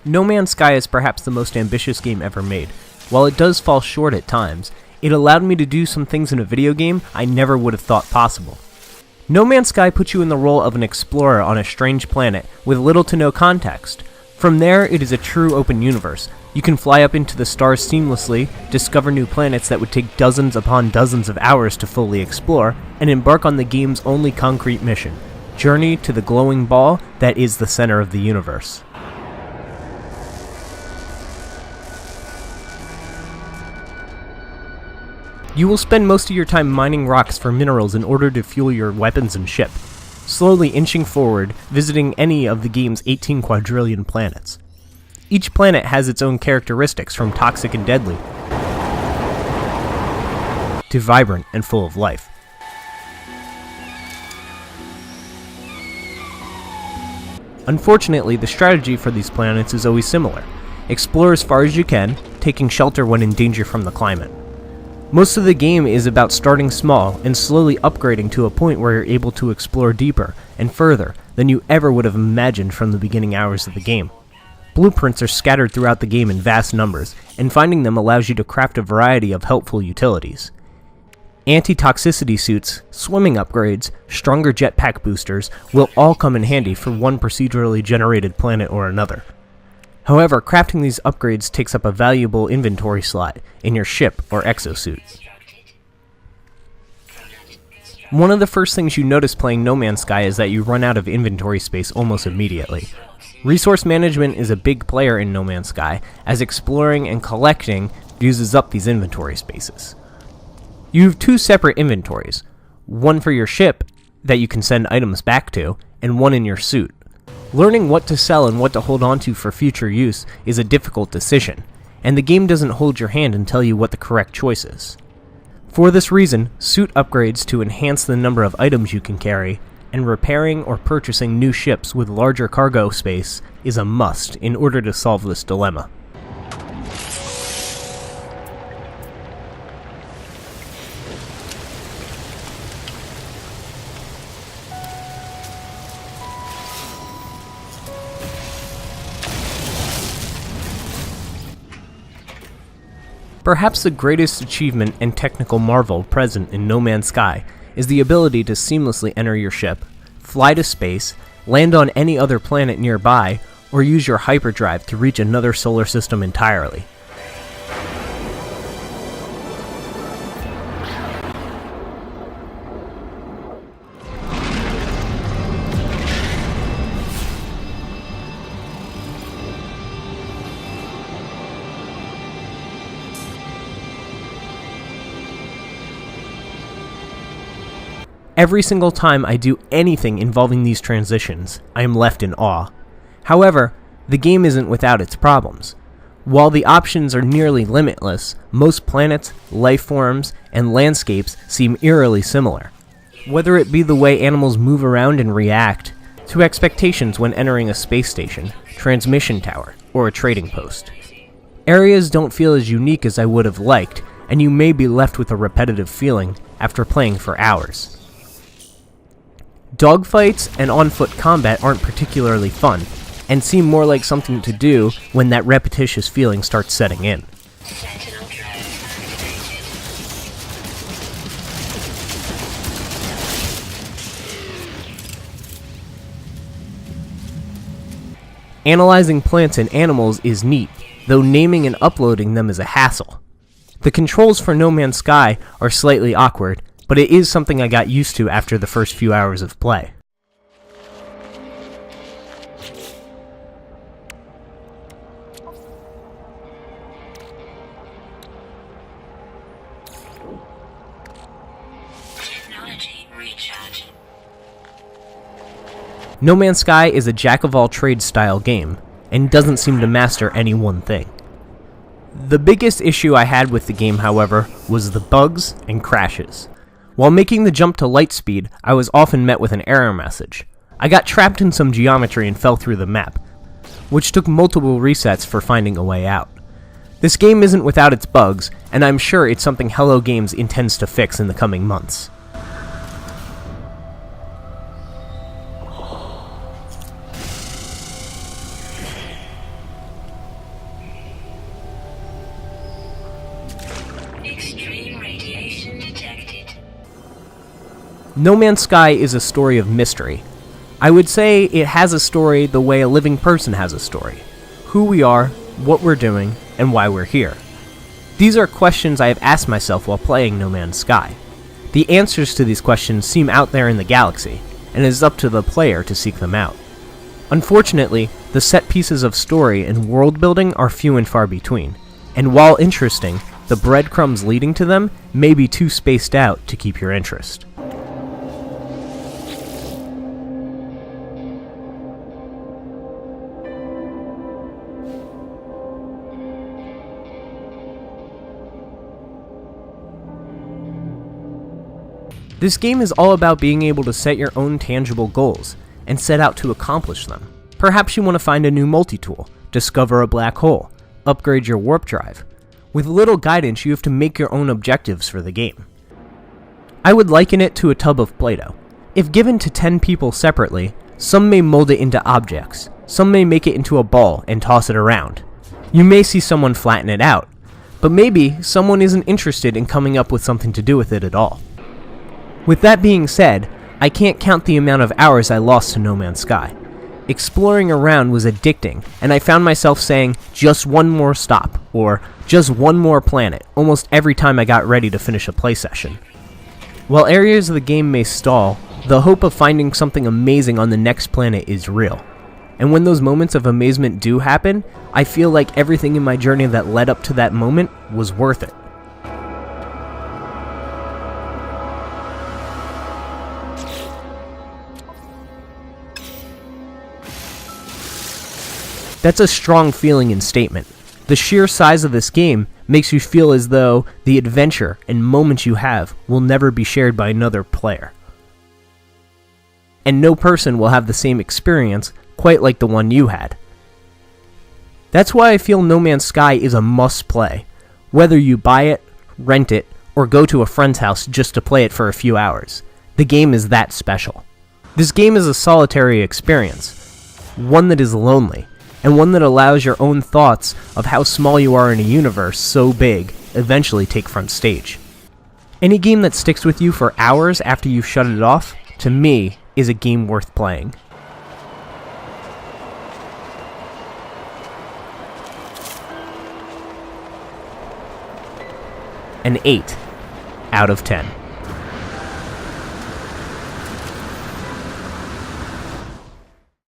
No Man's Sky is perhaps the most ambitious game ever made. While it does fall short at times, it allowed me to do some things in a video game I never would have thought possible. No Man's Sky puts you in the role of an explorer on a strange planet with little to no context. From there, it is a true open universe. You can fly up into the stars seamlessly, discover new planets that would take dozens upon dozens of hours to fully explore, and embark on the game's only concrete mission: journey to the glowing ball that is the center of the universe. You will spend most of your time mining rocks for minerals in order to fuel your weapons and ship, slowly inching forward, visiting any of the game's 18 quadrillion planets. Each planet has its own characteristics, from toxic and deadly to vibrant and full of life. Unfortunately, the strategy for these planets is always similar. Explore as far as you can, taking shelter when in danger from the climate. Most of the game is about starting small and slowly upgrading to a point where you're able to explore deeper and further than you ever would have imagined from the beginning hours of the game. Blueprints are scattered throughout the game in vast numbers, and finding them allows you to craft a variety of helpful utilities. Anti-toxicity suits, swimming upgrades, stronger jetpack boosters will all come in handy for one procedurally generated planet or another. However, crafting these upgrades takes up a valuable inventory slot in your ship or exosuit. One of the first things you notice playing No Man's Sky is that you run out of inventory space almost immediately. Resource management is a big player in No Man's Sky, as exploring and collecting uses up these inventory spaces. You have two separate inventories, one for your ship that you can send items back to, and one in your suit. Learning what to sell and what to hold onto for future use is a difficult decision, and the game doesn't hold your hand and tell you what the correct choice is. For this reason, suit upgrades to enhance the number of items you can carry, and repairing or purchasing new ships with larger cargo space is a must in order to solve this dilemma. Perhaps the greatest achievement and technical marvel present in No Man's Sky is the ability to seamlessly enter your ship, fly to space, land on any other planet nearby, or use your hyperdrive to reach another solar system entirely. Every single time I do anything involving these transitions, I am left in awe. However, the game isn't without its problems. While the options are nearly limitless, most planets, life forms, and landscapes seem eerily similar. Whether it be the way animals move around and react, to expectations when entering a space station, transmission tower, or a trading post. Areas don't feel as unique as I would have liked, and you may be left with a repetitive feeling after playing for hours. Dogfights and on-foot combat aren't particularly fun, and seem more like something to do when that repetitious feeling starts setting in. Analyzing plants and animals is neat, though naming and uploading them is a hassle. The controls for No Man's Sky are slightly awkward, but it is something I got used to after the first few hours of play. No Man's Sky is a jack-of-all-trades style game, and doesn't seem to master any one thing. The biggest issue I had with the game, however, was the bugs and crashes. While making the jump to light speed, I was often met with an error message. I got trapped in some geometry and fell through the map, which took multiple resets for finding a way out. This game isn't without its bugs, and I'm sure it's something Hello Games intends to fix in the coming months. No Man's Sky is a story of mystery. I would say it has a story the way a living person has a story. Who we are, what we're doing, and why we're here. These are questions I have asked myself while playing No Man's Sky. The answers to these questions seem out there in the galaxy, and it is up to the player to seek them out. Unfortunately, the set pieces of story and world building are few and far between, and while interesting, the breadcrumbs leading to them may be too spaced out to keep your interest. This game is all about being able to set your own tangible goals and set out to accomplish them. Perhaps you want to find a new multi-tool, discover a black hole, upgrade your warp drive. With little guidance, you have to make your own objectives for the game. I would liken it to a tub of Play-Doh. If given to 10 people separately, some may mold it into objects, some may make it into a ball and toss it around. You may see someone flatten it out, but maybe someone isn't interested in coming up with something to do with it at all. With that being said, I can't count the amount of hours I lost to No Man's Sky. Exploring around was addicting, and I found myself saying, just one more stop, or just one more planet, almost every time I got ready to finish a play session. While areas of the game may stall, the hope of finding something amazing on the next planet is real. And when those moments of amazement do happen, I feel like everything in my journey that led up to that moment was worth it. That's a strong feeling and statement. The sheer size of this game makes you feel as though the adventure and moments you have will never be shared by another player. And no person will have the same experience quite like the one you had. That's why I feel No Man's Sky is a must-play, whether you buy it, rent it, or go to a friend's house just to play it for a few hours. The game is that special. This game is a solitary experience, one that is lonely, and one that allows your own thoughts of how small you are in a universe so big eventually take front stage. Any game that sticks with you for hours after you've shut it off, to me, is a game worth playing. An 8 out of 10.